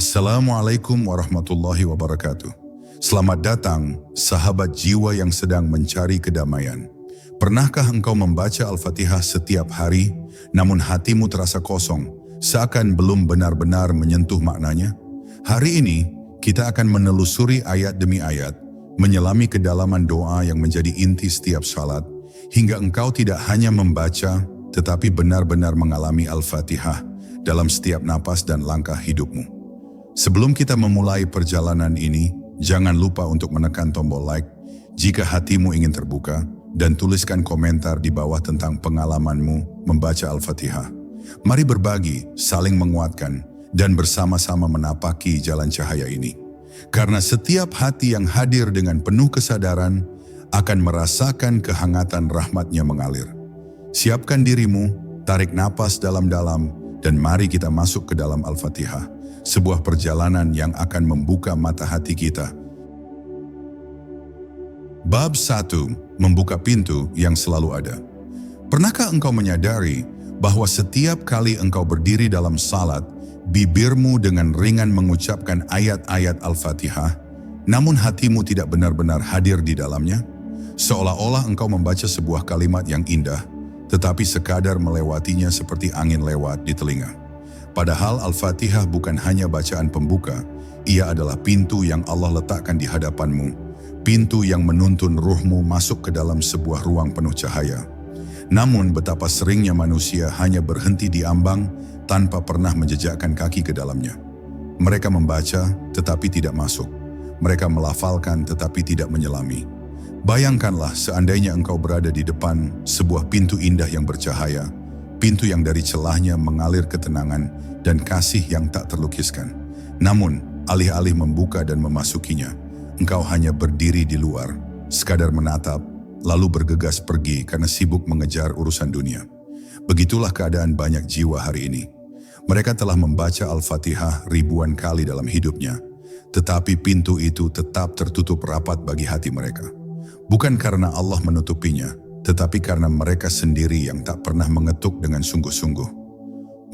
Assalamualaikum warahmatullahi wabarakatuh. Selamat datang, sahabat jiwa yang sedang mencari kedamaian. Pernahkah engkau membaca Al-Fatihah setiap hari, namun hatimu terasa kosong, seakan belum benar-benar menyentuh maknanya? Hari ini, kita akan menelusuri ayat demi ayat, menyelami kedalaman doa yang menjadi inti setiap salat, hingga engkau tidak hanya membaca, tetapi benar-benar mengalami Al-Fatihah dalam setiap napas dan langkah hidupmu. Sebelum kita memulai perjalanan ini, jangan lupa untuk menekan tombol like jika hatimu ingin terbuka dan tuliskan komentar di bawah tentang pengalamanmu membaca Al-Fatihah. Mari berbagi, saling menguatkan, dan bersama-sama menapaki jalan cahaya ini. Karena setiap hati yang hadir dengan penuh kesadaran akan merasakan kehangatan rahmat-Nya mengalir. Siapkan dirimu, tarik napas dalam-dalam, dan mari kita masuk ke dalam Al-Fatihah. Sebuah perjalanan yang akan membuka mata hati kita. Bab 1. Membuka pintu yang selalu ada. Pernahkah engkau menyadari bahwa setiap kali engkau berdiri dalam salat, bibirmu dengan ringan mengucapkan ayat-ayat Al-Fatihah, namun hatimu tidak benar-benar hadir di dalamnya? Seolah-olah engkau membaca sebuah kalimat yang indah, tetapi sekadar melewatinya seperti angin lewat di telinga. Padahal Al-Fatihah bukan hanya bacaan pembuka, ia adalah pintu yang Allah letakkan di hadapanmu, pintu yang menuntun ruhmu masuk ke dalam sebuah ruang penuh cahaya. Namun betapa seringnya manusia hanya berhenti di ambang tanpa pernah menjejakkan kaki ke dalamnya. Mereka membaca tetapi tidak masuk, mereka melafalkan tetapi tidak menyelami. Bayangkanlah seandainya engkau berada di depan sebuah pintu indah yang bercahaya, pintu yang dari celahnya mengalir ketenangan dan kasih yang tak terlukiskan. Namun, alih-alih membuka dan memasukinya, engkau hanya berdiri di luar, sekadar menatap, lalu bergegas pergi karena sibuk mengejar urusan dunia. Begitulah keadaan banyak jiwa hari ini. Mereka telah membaca Al-Fatihah ribuan kali dalam hidupnya, tetapi pintu itu tetap tertutup rapat bagi hati mereka. Bukan karena Allah menutupinya, tetapi karena mereka sendiri yang tak pernah mengetuk dengan sungguh-sungguh.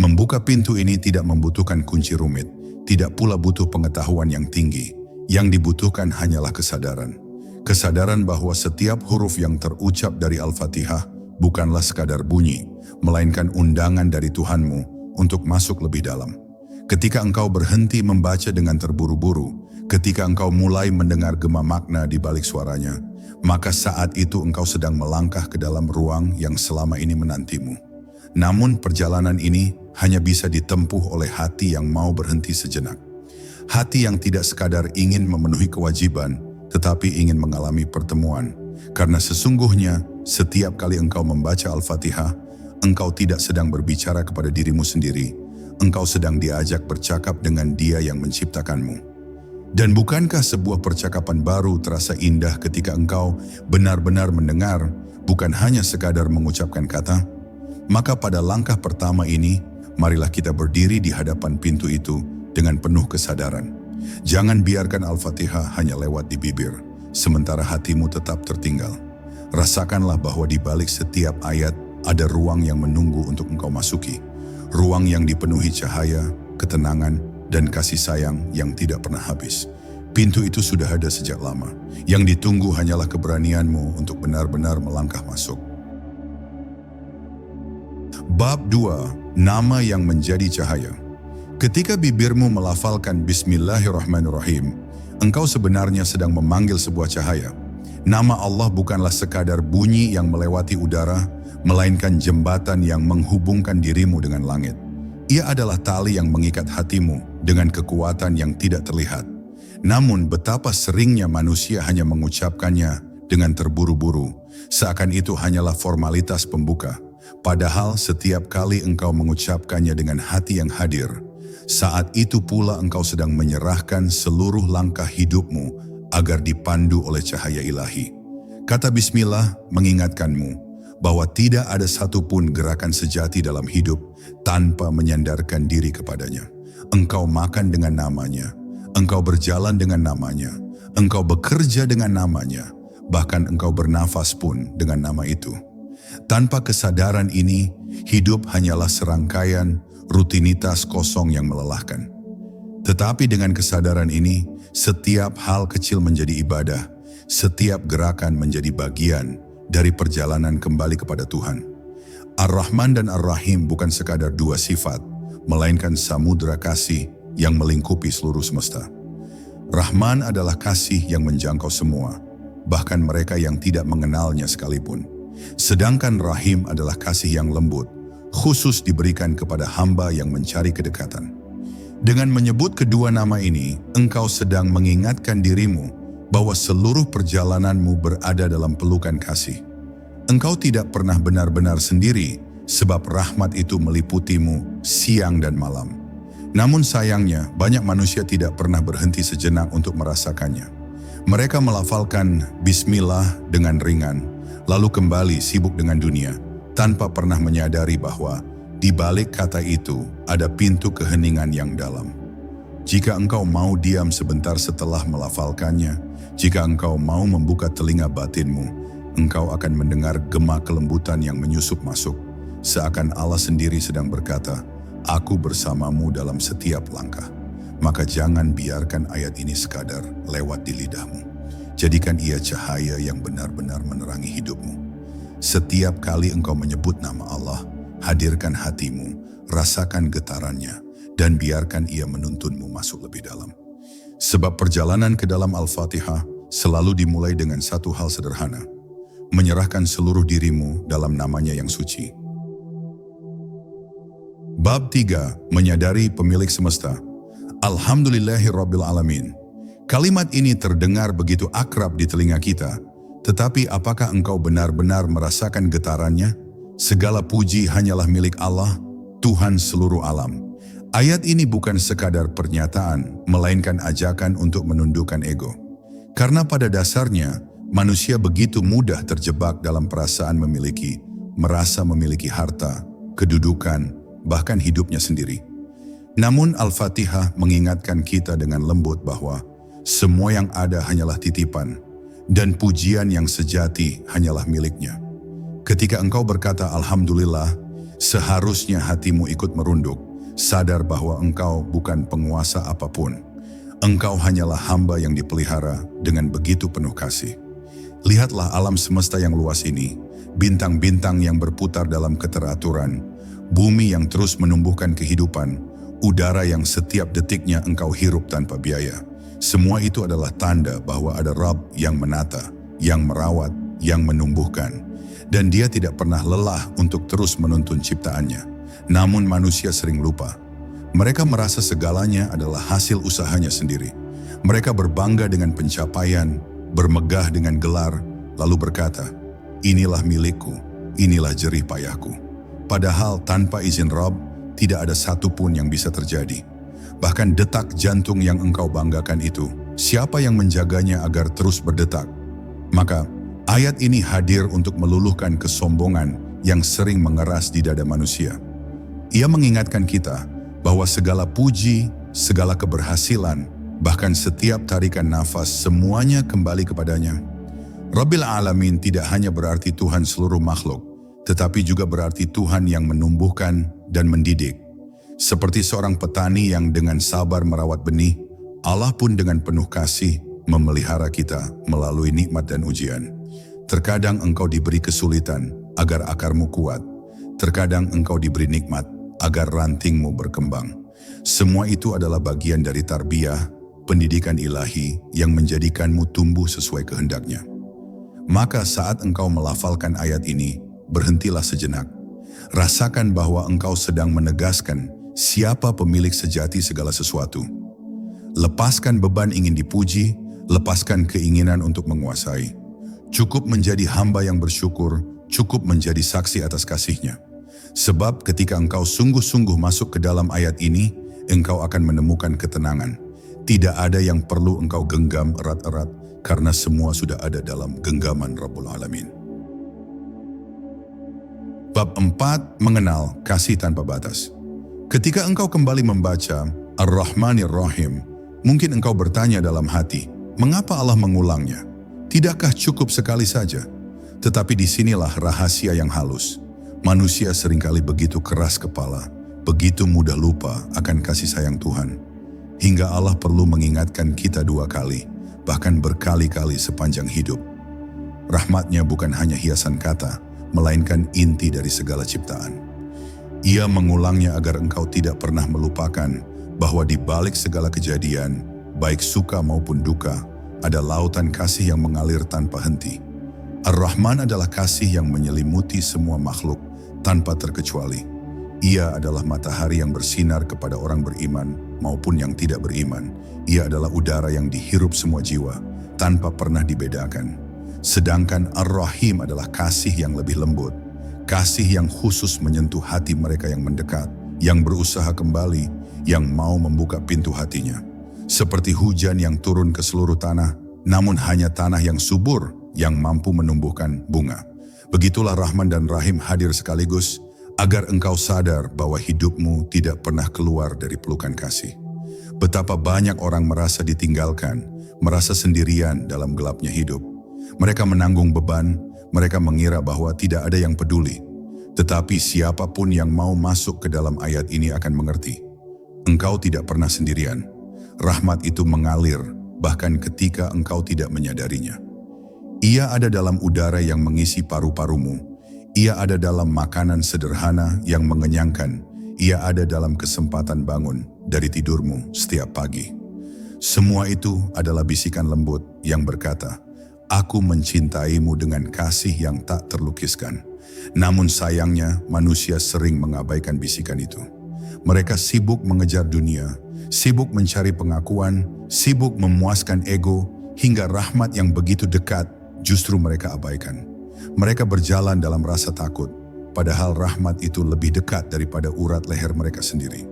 Membuka pintu ini tidak membutuhkan kunci rumit, tidak pula butuh pengetahuan yang tinggi. Yang dibutuhkan hanyalah kesadaran. Kesadaran bahwa setiap huruf yang terucap dari Al-Fatihah bukanlah sekadar bunyi, melainkan undangan dari Tuhanmu untuk masuk lebih dalam. Ketika engkau berhenti membaca dengan terburu-buru, ketika engkau mulai mendengar gema makna di balik suaranya, maka saat itu engkau sedang melangkah ke dalam ruang yang selama ini menantimu. Namun perjalanan ini hanya bisa ditempuh oleh hati yang mau berhenti sejenak. Hati yang tidak sekadar ingin memenuhi kewajiban, tetapi ingin mengalami pertemuan. Karena sesungguhnya setiap kali engkau membaca Al-Fatihah, engkau tidak sedang berbicara kepada dirimu sendiri. Engkau sedang diajak bercakap dengan Dia yang menciptakanmu. Dan bukankah sebuah percakapan baru terasa indah ketika engkau benar-benar mendengar, bukan hanya sekadar mengucapkan kata? Maka pada langkah pertama ini, marilah kita berdiri di hadapan pintu itu dengan penuh kesadaran. Jangan biarkan Al-Fatihah hanya lewat di bibir, sementara hatimu tetap tertinggal. Rasakanlah bahwa di balik setiap ayat ada ruang yang menunggu untuk engkau masuki. Ruang yang dipenuhi cahaya, ketenangan, dan kasih sayang yang tidak pernah habis. Pintu itu sudah ada sejak lama. Yang ditunggu hanyalah keberanianmu untuk benar-benar melangkah masuk. Bab 2. Nama yang menjadi cahaya. Ketika bibirmu melafalkan Bismillahirrahmanirrahim, engkau sebenarnya sedang memanggil sebuah cahaya. Nama Allah bukanlah sekadar bunyi yang melewati udara, melainkan jembatan yang menghubungkan dirimu dengan langit. Ia adalah tali yang mengikat hatimu dengan kekuatan yang tidak terlihat. Namun betapa seringnya manusia hanya mengucapkannya dengan terburu-buru, seakan itu hanyalah formalitas pembuka. Padahal setiap kali engkau mengucapkannya dengan hati yang hadir, saat itu pula engkau sedang menyerahkan seluruh langkah hidupmu agar dipandu oleh cahaya ilahi. Kata Bismillah mengingatkanmu bahwa tidak ada satupun gerakan sejati dalam hidup tanpa menyandarkan diri kepadanya. Engkau makan dengan namanya, engkau berjalan dengan namanya, engkau bekerja dengan namanya, bahkan engkau bernafas pun dengan nama itu. Tanpa kesadaran ini, hidup hanyalah serangkaian rutinitas kosong yang melelahkan. Tetapi dengan kesadaran ini, setiap hal kecil menjadi ibadah, setiap gerakan menjadi bagian dari perjalanan kembali kepada Tuhan. Ar-Rahman dan Ar-Rahim bukan sekadar dua sifat, melainkan samudera kasih yang melingkupi seluruh semesta. Rahman adalah kasih yang menjangkau semua, bahkan mereka yang tidak mengenalnya sekalipun. Sedangkan Rahim adalah kasih yang lembut, khusus diberikan kepada hamba yang mencari kedekatan. Dengan menyebut kedua nama ini, engkau sedang mengingatkan dirimu bahwa seluruh perjalananmu berada dalam pelukan kasih. Engkau tidak pernah benar-benar sendiri, sebab rahmat itu meliputimu siang dan malam. Namun sayangnya, banyak manusia tidak pernah berhenti sejenak untuk merasakannya. Mereka melafalkan Bismillah dengan ringan, lalu kembali sibuk dengan dunia, tanpa pernah menyadari bahwa di balik kata itu ada pintu keheningan yang dalam. Jika engkau mau diam sebentar setelah melafalkannya, jika engkau mau membuka telinga batinmu, engkau akan mendengar gema kelembutan yang menyusup masuk, seakan Allah sendiri sedang berkata, "Aku bersamamu dalam setiap langkah." Maka jangan biarkan ayat ini sekadar lewat di lidahmu. Jadikan ia cahaya yang benar-benar menerangi hidupmu. Setiap kali engkau menyebut nama Allah, hadirkan hatimu, rasakan getarannya, dan biarkan ia menuntunmu masuk lebih dalam. Sebab perjalanan ke dalam Al-Fatihah selalu dimulai dengan satu hal sederhana, menyerahkan seluruh dirimu dalam namanya yang suci. Bab 3, menyadari pemilik semesta. Alhamdulillahirabbil alamin. Kalimat ini terdengar begitu akrab di telinga kita, tetapi apakah engkau benar-benar merasakan getarannya? Segala puji hanyalah milik Allah, Tuhan seluruh alam. Ayat ini bukan sekadar pernyataan, melainkan ajakan untuk menundukkan ego. Karena pada dasarnya, manusia begitu mudah terjebak dalam perasaan memiliki, merasa memiliki harta, kedudukan, bahkan hidupnya sendiri. Namun Al-Fatihah mengingatkan kita dengan lembut bahwa semua yang ada hanyalah titipan, dan pujian yang sejati hanyalah miliknya. Ketika engkau berkata Alhamdulillah, seharusnya hatimu ikut merunduk, sadar bahwa engkau bukan penguasa apapun. Engkau hanyalah hamba yang dipelihara dengan begitu penuh kasih. Lihatlah alam semesta yang luas ini, bintang-bintang yang berputar dalam keteraturan, bumi yang terus menumbuhkan kehidupan, udara yang setiap detiknya engkau hirup tanpa biaya. Semua itu adalah tanda bahwa ada Rabb yang menata, yang merawat, yang menumbuhkan. Dan dia tidak pernah lelah untuk terus menuntun ciptaannya. Namun manusia sering lupa. Mereka merasa segalanya adalah hasil usahanya sendiri. Mereka berbangga dengan pencapaian, bermegah dengan gelar, lalu berkata, "Inilah milikku, inilah jerih payahku." Padahal tanpa izin Rabb, tidak ada satupun yang bisa terjadi. Bahkan detak jantung yang engkau banggakan itu, siapa yang menjaganya agar terus berdetak? Maka, ayat ini hadir untuk meluluhkan kesombongan yang sering mengeras di dada manusia. Ia mengingatkan kita bahwa segala puji, segala keberhasilan, bahkan setiap tarikan nafas semuanya kembali kepadanya. Rabbil Alamin tidak hanya berarti Tuhan seluruh makhluk, tetapi juga berarti Tuhan yang menumbuhkan dan mendidik. Seperti seorang petani yang dengan sabar merawat benih, Allah pun dengan penuh kasih memelihara kita melalui nikmat dan ujian. Terkadang engkau diberi kesulitan agar akarmu kuat. Terkadang engkau diberi nikmat agar rantingmu berkembang. Semua itu adalah bagian dari tarbiyah, pendidikan ilahi yang menjadikanmu tumbuh sesuai kehendaknya. Maka saat engkau melafalkan ayat ini, berhentilah sejenak. Rasakan bahwa engkau sedang menegaskan siapa pemilik sejati segala sesuatu. Lepaskan beban ingin dipuji, lepaskan keinginan untuk menguasai. Cukup menjadi hamba yang bersyukur, cukup menjadi saksi atas kasih-Nya. Sebab ketika engkau sungguh-sungguh masuk ke dalam ayat ini, engkau akan menemukan ketenangan. Tidak ada yang perlu engkau genggam erat-erat, karena semua sudah ada dalam genggaman Rabbul Alamin. Bab 4, mengenal kasih tanpa batas. Ketika engkau kembali membaca Ar-Rahmanir Rahim, mungkin engkau bertanya dalam hati, mengapa Allah mengulangnya? Tidakkah cukup sekali saja? Tetapi disinilah rahasia yang halus. Manusia seringkali begitu keras kepala, begitu mudah lupa akan kasih sayang Tuhan. hingga Allah perlu mengingatkan kita 2 kali, bahkan berkali-kali sepanjang hidup. Rahmat-Nya bukan hanya hiasan kata, melainkan inti dari segala ciptaan. Ia mengulangnya agar engkau tidak pernah melupakan bahwa di balik segala kejadian, baik suka maupun duka, ada lautan kasih yang mengalir tanpa henti. Ar-Rahman adalah kasih yang menyelimuti semua makhluk tanpa terkecuali. Ia adalah matahari yang bersinar kepada orang beriman maupun yang tidak beriman. Ia adalah udara yang dihirup semua jiwa tanpa pernah dibedakan. Sedangkan Ar-Rahim adalah kasih yang lebih lembut, kasih yang khusus menyentuh hati mereka yang mendekat, yang berusaha kembali, yang mau membuka pintu hatinya. Seperti hujan yang turun ke seluruh tanah, namun hanya tanah yang subur yang mampu menumbuhkan bunga. Begitulah Rahman dan Rahim hadir sekaligus, agar engkau sadar bahwa hidupmu tidak pernah keluar dari pelukan kasih. Betapa banyak orang merasa ditinggalkan, merasa sendirian dalam gelapnya hidup. Mereka menanggung beban, mereka mengira bahwa tidak ada yang peduli. Tetapi siapapun yang mau masuk ke dalam ayat ini akan mengerti. Engkau tidak pernah sendirian. Rahmat itu mengalir, bahkan ketika engkau tidak menyadarinya. Ia ada dalam udara yang mengisi paru-parumu. Ia ada dalam makanan sederhana yang mengenyangkan. Ia ada dalam kesempatan bangun dari tidurmu setiap pagi. Semua itu adalah bisikan lembut yang berkata, "Aku mencintaimu dengan kasih yang tak terlukiskan." Namun sayangnya manusia sering mengabaikan bisikan itu. Mereka sibuk mengejar dunia, sibuk mencari pengakuan, sibuk memuaskan ego, hingga rahmat yang begitu dekat justru mereka abaikan. Mereka berjalan dalam rasa takut, padahal rahmat itu lebih dekat daripada urat leher mereka sendiri.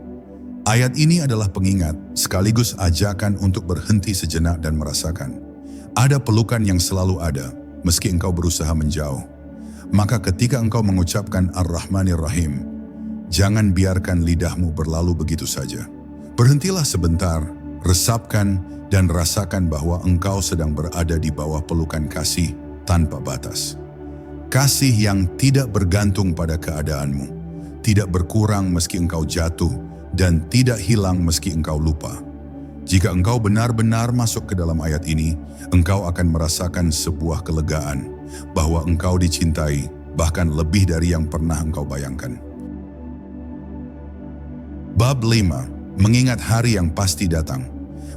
Ayat ini adalah pengingat, sekaligus ajakan untuk berhenti sejenak dan merasakan. Ada pelukan yang selalu ada, meski engkau berusaha menjauh. Maka ketika engkau mengucapkan Ar-Rahmanir Rahim, jangan biarkan lidahmu berlalu begitu saja. Berhentilah sebentar, resapkan dan rasakan bahwa engkau sedang berada di bawah pelukan kasih tanpa batas. Kasih yang tidak bergantung pada keadaanmu, tidak berkurang meski engkau jatuh, dan tidak hilang meski engkau lupa. Jika engkau benar-benar masuk ke dalam ayat ini, engkau akan merasakan sebuah kelegaan bahwa engkau dicintai, bahkan lebih dari yang pernah engkau bayangkan. Bab 5. Mengingat hari yang pasti datang.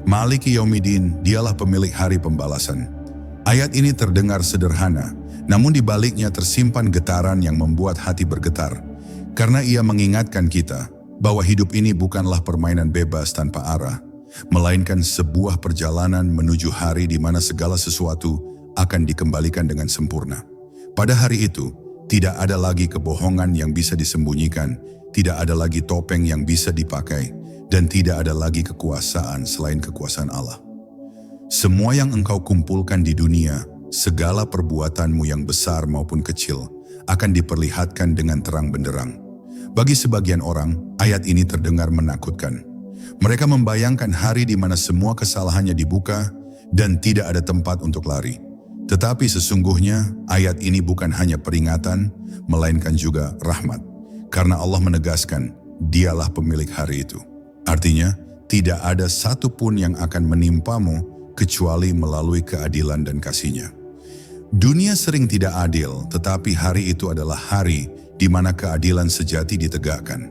Maliki Yaumiddin, dialah pemilik hari pembalasan. Ayat ini terdengar sederhana, namun di baliknya tersimpan getaran yang membuat hati bergetar, karena ia mengingatkan kita bahwa hidup ini bukanlah permainan bebas tanpa arah, melainkan sebuah perjalanan menuju hari di mana segala sesuatu akan dikembalikan dengan sempurna. Pada hari itu, tidak ada lagi kebohongan yang bisa disembunyikan, tidak ada lagi topeng yang bisa dipakai, dan tidak ada lagi kekuasaan selain kekuasaan Allah. Semua yang engkau kumpulkan di dunia, segala perbuatanmu yang besar maupun kecil, akan diperlihatkan dengan terang benderang. Bagi sebagian orang, ayat ini terdengar menakutkan. Mereka membayangkan hari di mana semua kesalahannya dibuka dan tidak ada tempat untuk lari. Tetapi sesungguhnya ayat ini bukan hanya peringatan, melainkan juga rahmat. Karena Allah menegaskan, dialah pemilik hari itu. Artinya, tidak ada satupun yang akan menimpamu kecuali melalui keadilan dan kasih-Nya. Dunia sering tidak adil, tetapi hari itu adalah hari di mana keadilan sejati ditegakkan.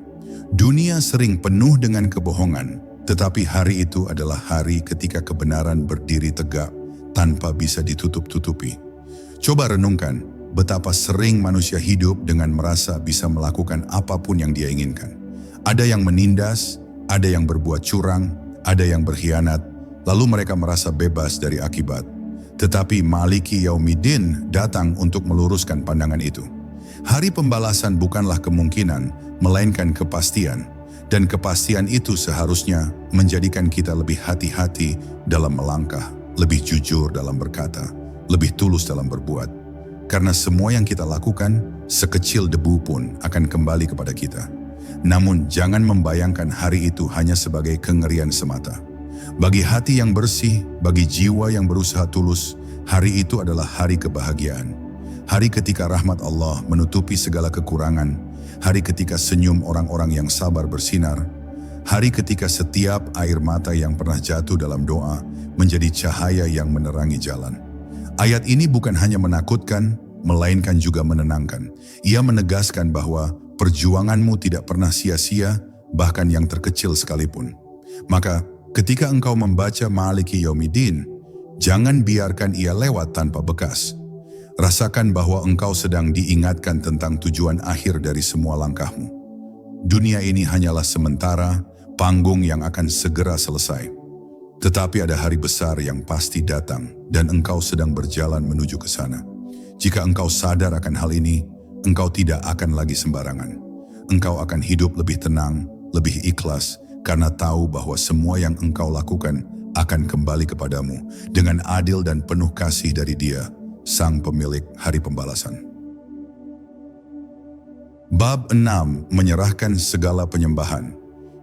Dunia sering penuh dengan kebohongan, tetapi hari itu adalah hari ketika kebenaran berdiri tegak tanpa bisa ditutup-tutupi. Coba renungkan betapa sering manusia hidup dengan merasa bisa melakukan apapun yang dia inginkan. Ada yang menindas, ada yang berbuat curang, ada yang berkhianat, lalu mereka merasa bebas dari akibat. Tetapi Maliki Yaumiddin datang untuk meluruskan pandangan itu. Hari pembalasan bukanlah kemungkinan, melainkan kepastian. Dan kepastian itu seharusnya menjadikan kita lebih hati-hati dalam melangkah, lebih jujur dalam berkata, lebih tulus dalam berbuat. Karena semua yang kita lakukan, sekecil debu pun akan kembali kepada kita. Namun jangan membayangkan hari itu hanya sebagai kengerian semata. Bagi hati yang bersih, bagi jiwa yang berusaha tulus, hari itu adalah hari kebahagiaan. Hari ketika rahmat Allah menutupi segala kekurangan, hari ketika senyum orang-orang yang sabar bersinar, Hari ketika setiap air mata yang pernah jatuh dalam doa menjadi cahaya yang menerangi jalan. Ayat ini bukan hanya menakutkan, melainkan juga menenangkan. Ia menegaskan bahwa perjuanganmu tidak pernah sia-sia, bahkan yang terkecil sekalipun. Maka, ketika engkau membaca Maliki Yaumiddin, jangan biarkan ia lewat tanpa bekas. Rasakan bahwa engkau sedang diingatkan tentang tujuan akhir dari semua langkahmu. Dunia ini hanyalah sementara, panggung yang akan segera selesai. Tetapi ada hari besar yang pasti datang dan engkau sedang berjalan menuju ke sana. Jika engkau sadar akan hal ini, engkau tidak akan lagi sembarangan. Engkau akan hidup lebih tenang, lebih ikhlas, karena tahu bahwa semua yang engkau lakukan akan kembali kepadamu dengan adil dan penuh kasih dari Dia, Sang Pemilik Hari Pembalasan. Bab 6 menyerahkan segala penyembahan.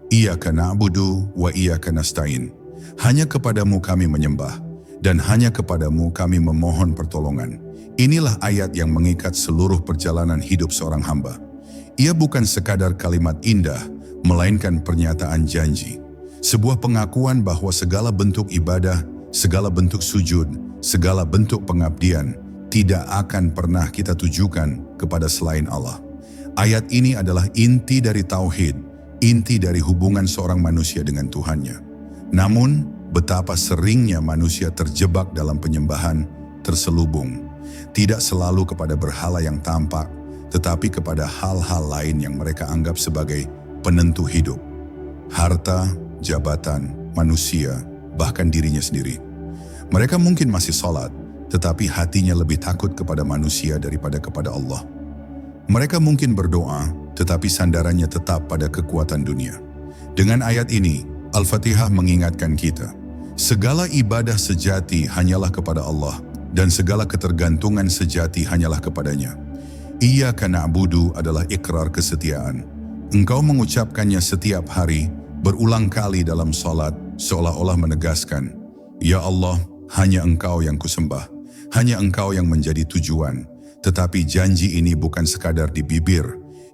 Iyyaka na'budu wa iyyaka nasta'in. Hanya kepadamu kami menyembah, dan hanya kepadamu kami memohon pertolongan. Inilah ayat yang mengikat seluruh perjalanan hidup seorang hamba. Ia bukan sekadar kalimat indah, melainkan pernyataan janji. Sebuah pengakuan bahwa segala bentuk ibadah, segala bentuk sujud, segala bentuk pengabdian tidak akan pernah kita tujukan kepada selain Allah. Ayat ini adalah inti dari tauhid, inti dari hubungan seorang manusia dengan Tuhannya. Namun, betapa seringnya manusia terjebak dalam penyembahan, terselubung. Tidak selalu kepada berhala yang tampak, tetapi kepada hal-hal lain yang mereka anggap sebagai penentu hidup. Harta, jabatan, manusia, bahkan dirinya sendiri. Mereka mungkin masih sholat, tetapi hatinya lebih takut kepada manusia daripada kepada Allah. Mereka mungkin berdoa, tetapi sandarannya tetap pada kekuatan dunia. Dengan ayat ini, Al-Fatihah mengingatkan kita, segala ibadah sejati hanyalah kepada Allah, dan segala ketergantungan sejati hanyalah kepadanya. Iyyaka na'budu adalah ikrar kesetiaan. Engkau mengucapkannya setiap hari, berulang kali dalam salat, seolah-olah menegaskan, Ya Allah, hanya Engkau yang kusembah, hanya Engkau yang menjadi tujuan. Tetapi janji ini bukan sekadar di bibir,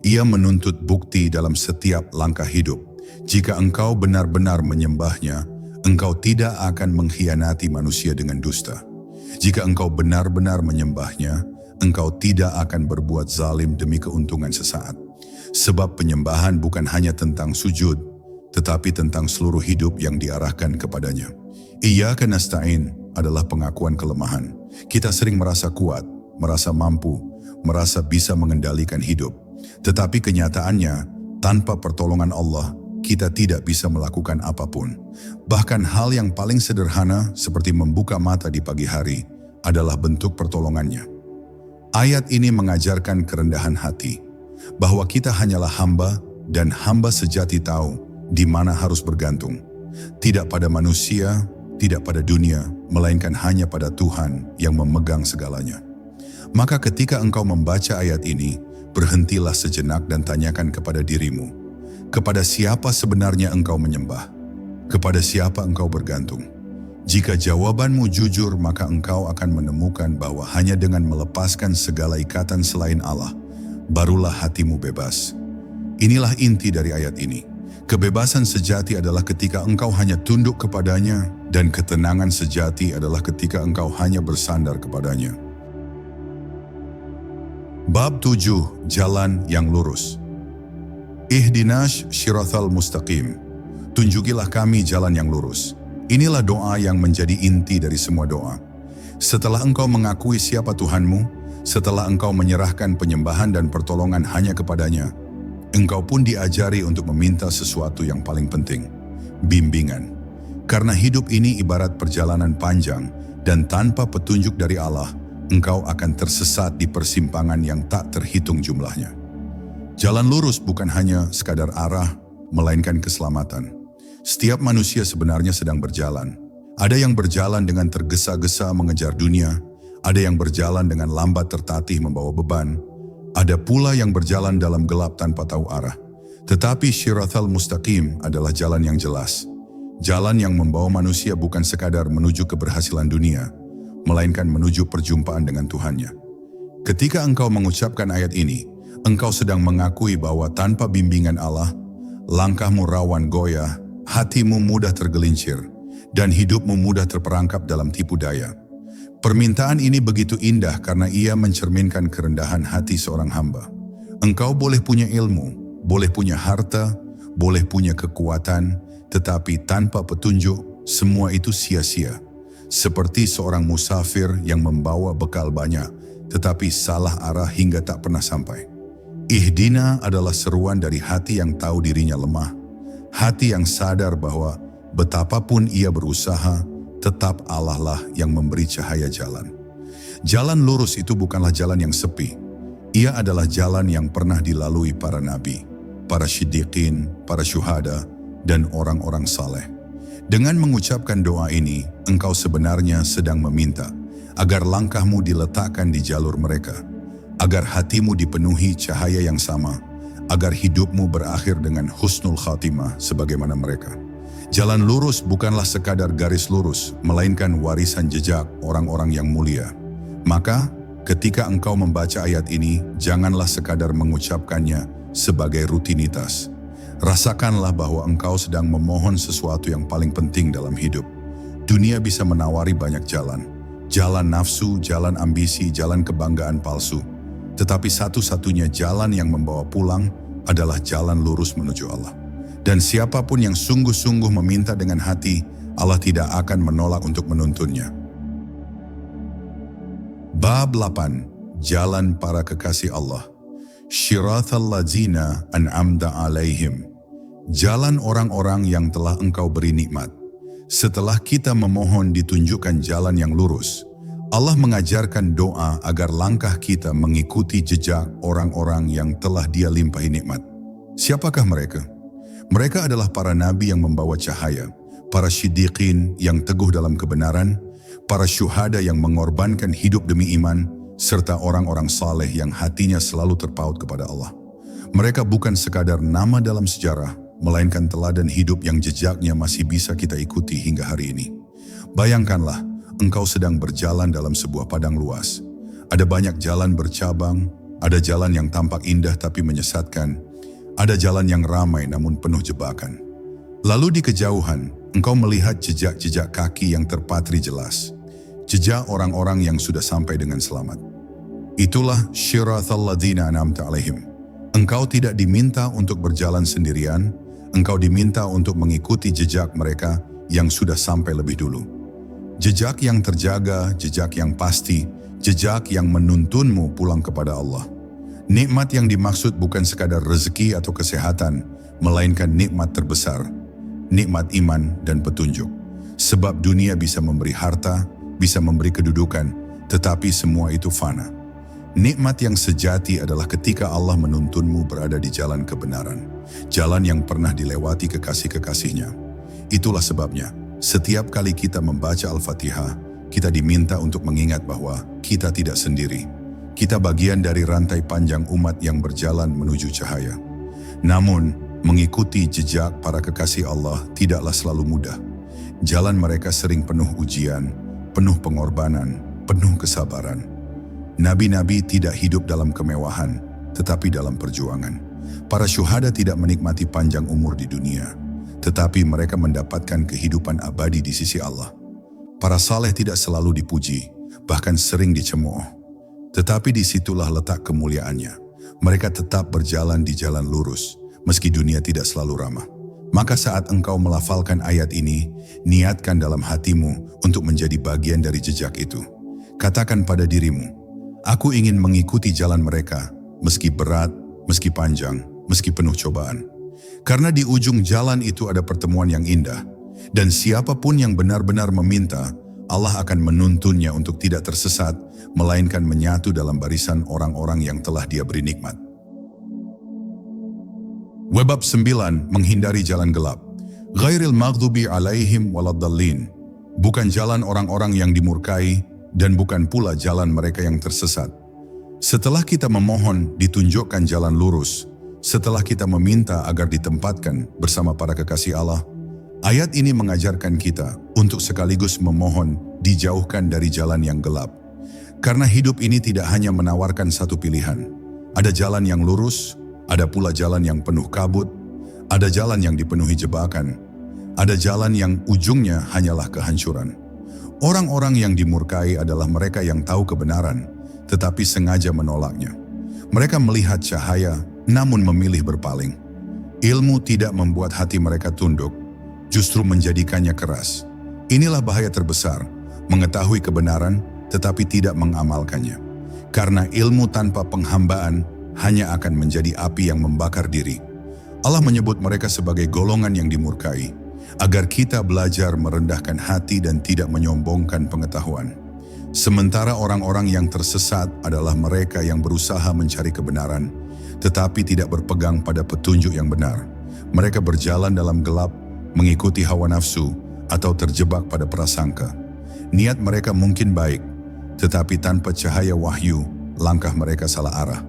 ia menuntut bukti dalam setiap langkah hidup. Jika engkau benar-benar menyembahnya, engkau tidak akan mengkhianati manusia dengan dusta. Jika engkau benar-benar menyembahnya, engkau tidak akan berbuat zalim demi keuntungan sesaat. Sebab penyembahan bukan hanya tentang sujud, tetapi tentang seluruh hidup yang diarahkan kepadanya. Iyyaka nasta'in adalah pengakuan kelemahan. Kita sering merasa kuat, merasa mampu, merasa bisa mengendalikan hidup. Tetapi kenyataannya, tanpa pertolongan Allah, kita tidak bisa melakukan apapun. Bahkan hal yang paling sederhana seperti membuka mata di pagi hari adalah bentuk pertolongannya. Ayat ini mengajarkan kerendahan hati, bahwa kita hanyalah hamba dan hamba sejati tahu di mana harus bergantung. Tidak pada manusia, tidak pada dunia, melainkan hanya pada Tuhan yang memegang segalanya. Maka ketika engkau membaca ayat ini, berhentilah sejenak dan tanyakan kepada dirimu, kepada siapa sebenarnya engkau menyembah? Kepada siapa engkau bergantung? Jika jawabanmu jujur, maka engkau akan menemukan bahwa hanya dengan melepaskan segala ikatan selain Allah, barulah hatimu bebas. Inilah inti dari ayat ini. Kebebasan sejati adalah ketika engkau hanya tunduk kepadanya, dan ketenangan sejati adalah ketika engkau hanya bersandar kepadanya. Bab 7, Jalan yang Lurus. Ihdinas syirathal mustaqim. Tunjukilah kami jalan yang lurus. Inilah doa yang menjadi inti dari semua doa. Setelah engkau mengakui siapa Tuhanmu, setelah engkau menyerahkan penyembahan dan pertolongan hanya kepadanya, engkau pun diajari untuk meminta sesuatu yang paling penting, bimbingan. Karena hidup ini ibarat perjalanan panjang, dan tanpa petunjuk dari Allah, engkau akan tersesat di persimpangan yang tak terhitung jumlahnya. Jalan lurus bukan hanya sekadar arah, melainkan keselamatan. Setiap manusia sebenarnya sedang berjalan. Ada yang berjalan dengan tergesa-gesa mengejar dunia, ada yang berjalan dengan lambat tertatih membawa beban, ada pula yang berjalan dalam gelap tanpa tahu arah. Tetapi syirathal mustaqim adalah jalan yang jelas. Jalan yang membawa manusia bukan sekadar menuju keberhasilan dunia, melainkan menuju perjumpaan dengan Tuhannya. Ketika engkau mengucapkan ayat ini, engkau sedang mengakui bahwa tanpa bimbingan Allah, langkahmu rawan goyah, hatimu mudah tergelincir, dan hidupmu mudah terperangkap dalam tipu daya. Permintaan ini begitu indah karena ia mencerminkan kerendahan hati seorang hamba. Engkau boleh punya ilmu, boleh punya harta, boleh punya kekuatan, tetapi tanpa petunjuk, semua itu sia-sia. Seperti seorang musafir yang membawa bekal banyak, tetapi salah arah hingga tak pernah sampai. Ihdina adalah seruan dari hati yang tahu dirinya lemah, hati yang sadar bahwa betapapun ia berusaha, tetap Allah lah yang memberi cahaya jalan. Jalan lurus itu bukanlah jalan yang sepi. Ia adalah jalan yang pernah dilalui para nabi, para siddiqin, para syuhada, dan orang-orang saleh. Dengan mengucapkan doa ini, engkau sebenarnya sedang meminta agar langkahmu diletakkan di jalur mereka, agar hatimu dipenuhi cahaya yang sama, agar hidupmu berakhir dengan husnul khatimah sebagaimana mereka. Jalan lurus bukanlah sekadar garis lurus, melainkan warisan jejak orang-orang yang mulia. Maka, ketika engkau membaca ayat ini, janganlah sekadar mengucapkannya sebagai rutinitas. Rasakanlah bahwa engkau sedang memohon sesuatu yang paling penting dalam hidup. Dunia bisa menawari banyak jalan. Jalan nafsu, jalan ambisi, jalan kebanggaan palsu. Tetapi satu-satunya jalan yang membawa pulang adalah jalan lurus menuju Allah. Dan siapapun yang sungguh-sungguh meminta dengan hati, Allah tidak akan menolak untuk menuntunnya. Bab 8. Jalan para kekasih Allah. Syirathal ladzina an'amta alaihim. Jalan orang-orang yang telah engkau beri nikmat. Setelah kita memohon ditunjukkan jalan yang lurus, Allah mengajarkan doa agar langkah kita mengikuti jejak orang-orang yang telah Dia limpahi nikmat. Siapakah mereka? Mereka adalah para nabi yang membawa cahaya, para siddiqin yang teguh dalam kebenaran, para syuhada yang mengorbankan hidup demi iman, serta orang-orang saleh yang hatinya selalu terpaut kepada Allah. Mereka bukan sekadar nama dalam sejarah, melainkan teladan hidup yang jejaknya masih bisa kita ikuti hingga hari ini. Bayangkanlah, engkau sedang berjalan dalam sebuah padang luas. Ada banyak jalan bercabang, ada jalan yang tampak indah tapi menyesatkan, ada jalan yang ramai namun penuh jebakan. Lalu di kejauhan, engkau melihat jejak-jejak kaki yang terpatri jelas. Jejak orang-orang yang sudah sampai dengan selamat. Itulah syirathal ladzina an'amta alaihim. Engkau tidak diminta untuk berjalan sendirian, engkau diminta untuk mengikuti jejak mereka yang sudah sampai lebih dulu. Jejak yang terjaga, jejak yang pasti, jejak yang menuntunmu pulang kepada Allah. Nikmat yang dimaksud bukan sekadar rezeki atau kesehatan, melainkan nikmat terbesar, nikmat iman dan petunjuk. Sebab dunia bisa memberi harta, bisa memberi kedudukan, tetapi semua itu fana. Nikmat yang sejati adalah ketika Allah menuntunmu berada di jalan kebenaran, jalan yang pernah dilewati kekasih-kekasihnya. Itulah sebabnya, setiap kali kita membaca Al-Fatihah, kita diminta untuk mengingat bahwa kita tidak sendiri. Kita bagian dari rantai panjang umat yang berjalan menuju cahaya. Namun, mengikuti jejak para kekasih Allah tidaklah selalu mudah. Jalan mereka sering penuh ujian, penuh pengorbanan, penuh kesabaran. Nabi-nabi tidak hidup dalam kemewahan, tetapi dalam perjuangan. Para syuhada tidak menikmati panjang umur di dunia, tetapi mereka mendapatkan kehidupan abadi di sisi Allah. Para saleh tidak selalu dipuji, bahkan sering dicemooh. Tetapi disitulah letak kemuliaannya. Mereka tetap berjalan di jalan lurus, meski dunia tidak selalu ramah. Maka saat engkau melafalkan ayat ini, niatkan dalam hatimu untuk menjadi bagian dari jejak itu. Katakan pada dirimu, aku ingin mengikuti jalan mereka, meski berat, meski panjang, meski penuh cobaan. Karena di ujung jalan itu ada pertemuan yang indah, dan siapapun yang benar-benar meminta, Allah akan menuntunnya untuk tidak tersesat, melainkan menyatu dalam barisan orang-orang yang telah Dia beri nikmat. Bab 9. Menghindari jalan gelap. Ghairil maghdubi alaihim waladdallin. Bukan jalan orang-orang yang dimurkai, dan bukan pula jalan mereka yang tersesat. Setelah kita memohon ditunjukkan jalan lurus, setelah kita meminta agar ditempatkan bersama para kekasih Allah, ayat ini mengajarkan kita untuk sekaligus memohon dijauhkan dari jalan yang gelap. Karena hidup ini tidak hanya menawarkan satu pilihan. Ada jalan yang lurus, ada pula jalan yang penuh kabut, Ada jalan yang dipenuhi jebakan, ada jalan yang ujungnya hanyalah kehancuran. Orang-orang yang dimurkai adalah mereka yang tahu kebenaran, tetapi sengaja menolaknya. Mereka melihat cahaya, namun memilih berpaling. Ilmu tidak membuat hati mereka tunduk, justru menjadikannya keras. Inilah bahaya terbesar, mengetahui kebenaran, tetapi tidak mengamalkannya. Karena ilmu tanpa penghambaan hanya akan menjadi api yang membakar diri. Allah menyebut mereka sebagai golongan yang dimurkai, agar kita belajar merendahkan hati dan tidak menyombongkan pengetahuan. Sementara orang-orang yang tersesat adalah mereka yang berusaha mencari kebenaran, tetapi tidak berpegang pada petunjuk yang benar. Mereka berjalan dalam gelap, mengikuti hawa nafsu, atau terjebak pada prasangka. Niat mereka mungkin baik, tetapi tanpa cahaya wahyu, langkah mereka salah arah.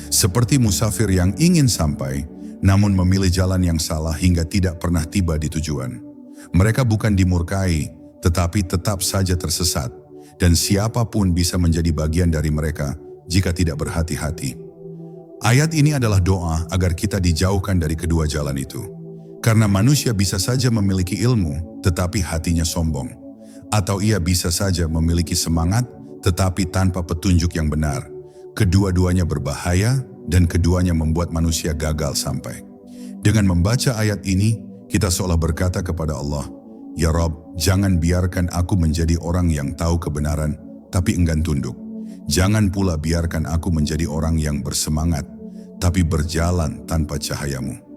Seperti musafir yang ingin sampai, namun memilih jalan yang salah hingga tidak pernah tiba di tujuan. Mereka bukan dimurkai, tetapi tetap saja tersesat, dan siapapun bisa menjadi bagian dari mereka jika tidak berhati-hati. Ayat ini adalah doa agar kita dijauhkan dari kedua jalan itu. Karena manusia bisa saja memiliki ilmu, tetapi hatinya sombong. Atau ia bisa saja memiliki semangat, tetapi tanpa petunjuk yang benar. Kedua-duanya berbahaya, dan keduanya membuat manusia gagal sampai. Dengan membaca ayat ini, kita seolah berkata kepada Allah, "Ya Rabb, jangan biarkan aku menjadi orang yang tahu kebenaran, tapi enggan tunduk. Jangan pula biarkan aku menjadi orang yang bersemangat, tapi berjalan tanpa cahaya-Mu."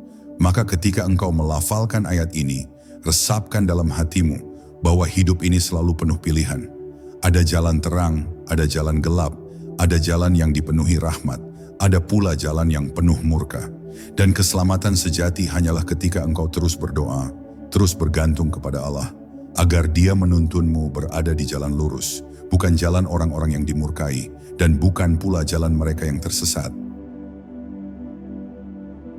Maka ketika engkau melafalkan ayat ini, resapkan dalam hatimu bahwa hidup ini selalu penuh pilihan. Ada jalan terang, ada jalan gelap, ada jalan yang dipenuhi rahmat, ada pula jalan yang penuh murka. Dan keselamatan sejati hanyalah ketika engkau terus berdoa, terus bergantung kepada Allah, agar Dia menuntunmu berada di jalan lurus, bukan jalan orang-orang yang dimurkai, dan bukan pula jalan mereka yang tersesat.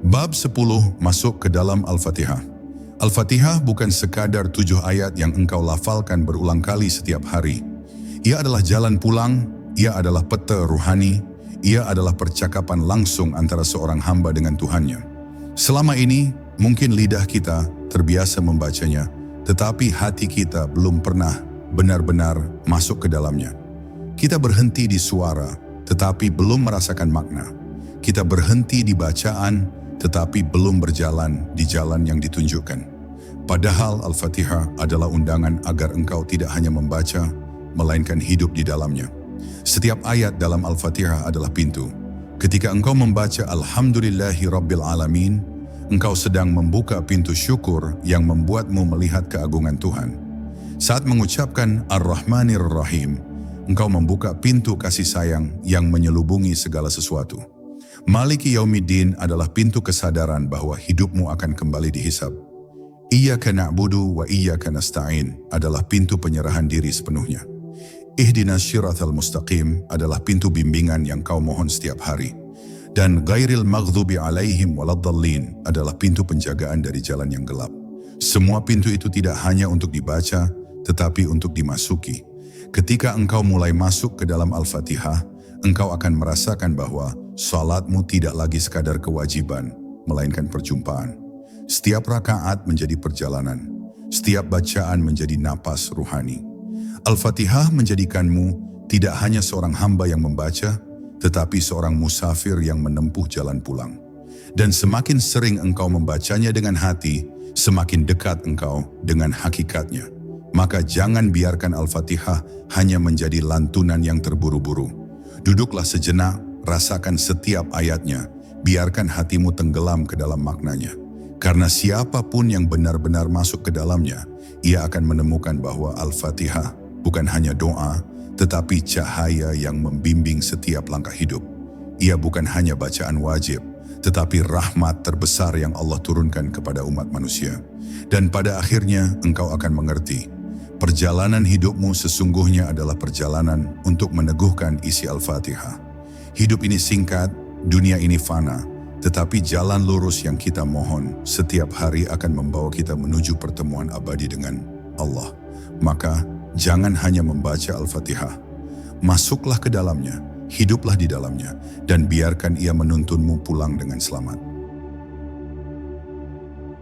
Bab 10 masuk ke dalam Al-Fatihah. Al-Fatihah bukan sekadar 7 ayat yang engkau lafalkan berulang kali setiap hari. Ia adalah jalan pulang, ia adalah peta ruhani, ia adalah percakapan langsung antara seorang hamba dengan Tuhannya. Selama ini, mungkin lidah kita terbiasa membacanya, tetapi hati kita belum pernah benar-benar masuk ke dalamnya. Kita berhenti di suara, tetapi belum merasakan makna. Kita berhenti di bacaan, tetapi belum berjalan di jalan yang ditunjukkan. Padahal Al-Fatihah adalah undangan agar engkau tidak hanya membaca, melainkan hidup di dalamnya. Setiap ayat dalam Al-Fatihah adalah pintu. Ketika engkau membaca Alhamdulillahi Rabbil Alamin, engkau sedang membuka pintu syukur yang membuatmu melihat keagungan Tuhan. Saat mengucapkan Ar-Rahmanir Rahim, engkau membuka pintu kasih sayang yang menyelubungi segala sesuatu. Maliki Yaumiddin adalah pintu kesadaran bahwa hidupmu akan kembali dihisab. Iyyaka na'budu wa iyyaka nasta'in adalah pintu penyerahan diri sepenuhnya. Ihdinas syiratal mustaqim adalah pintu bimbingan yang kau mohon setiap hari. Dan ghairil maghdubi alaihim waladdallin adalah pintu penjagaan dari jalan yang gelap. Semua pintu itu tidak hanya untuk dibaca, tetapi untuk dimasuki. Ketika engkau mulai masuk ke dalam Al-Fatihah, engkau akan merasakan bahwa salatmu tidak lagi sekadar kewajiban, melainkan perjumpaan. Setiap rakaat menjadi perjalanan, setiap bacaan menjadi napas ruhani. Al-Fatihah menjadikanmu tidak hanya seorang hamba yang membaca, tetapi seorang musafir yang menempuh jalan pulang. Dan semakin sering engkau membacanya dengan hati, semakin dekat engkau dengan hakikatnya. Maka jangan biarkan Al-Fatihah hanya menjadi lantunan yang terburu-buru. Duduklah sejenak, rasakan setiap ayatnya, biarkan hatimu tenggelam ke dalam maknanya. Karena siapapun yang benar-benar masuk ke dalamnya, ia akan menemukan bahwa Al-Fatihah bukan hanya doa, tetapi cahaya yang membimbing setiap langkah hidup. Ia bukan hanya bacaan wajib, tetapi rahmat terbesar yang Allah turunkan kepada umat manusia. Dan pada akhirnya engkau akan mengerti, perjalanan hidupmu sesungguhnya adalah perjalanan untuk meneguhkan isi Al-Fatihah. Hidup ini singkat, dunia ini fana, tetapi jalan lurus yang kita mohon setiap hari akan membawa kita menuju pertemuan abadi dengan Allah. Maka, jangan hanya membaca Al-Fatihah. Masuklah ke dalamnya, hiduplah di dalamnya, dan biarkan ia menuntunmu pulang dengan selamat.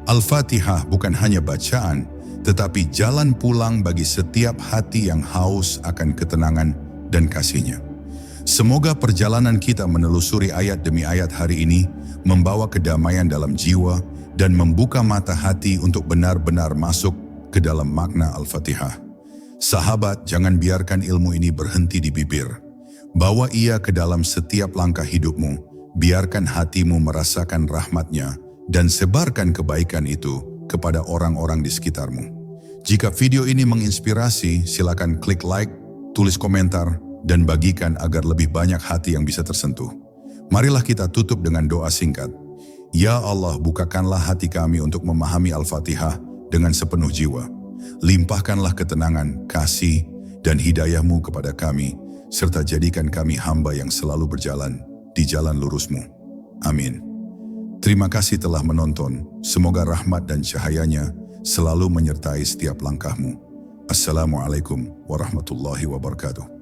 Al-Fatihah bukan hanya bacaan, tetapi jalan pulang bagi setiap hati yang haus akan ketenangan dan kasih-Nya. Semoga perjalanan kita menelusuri ayat demi ayat hari ini membawa kedamaian dalam jiwa dan membuka mata hati untuk benar-benar masuk ke dalam makna Al-Fatihah. Sahabat, jangan biarkan ilmu ini berhenti di bibir. Bawa ia ke dalam setiap langkah hidupmu. Biarkan hatimu merasakan rahmat-Nya dan sebarkan kebaikan itu kepada orang-orang di sekitarmu. Jika video ini menginspirasi, silakan klik like, tulis komentar, dan bagikan agar lebih banyak hati yang bisa tersentuh. Marilah kita tutup dengan doa singkat. Ya Allah, bukakanlah hati kami untuk memahami Al-Fatihah dengan sepenuh jiwa. Limpahkanlah ketenangan, kasih, dan hidayah-Mu kepada kami, serta jadikan kami hamba yang selalu berjalan di jalan lurus-Mu. Amin. Terima kasih telah menonton. Semoga rahmat dan cahaya-Nya selalu menyertai setiap langkahmu. Assalamualaikum warahmatullahi wabarakatuh.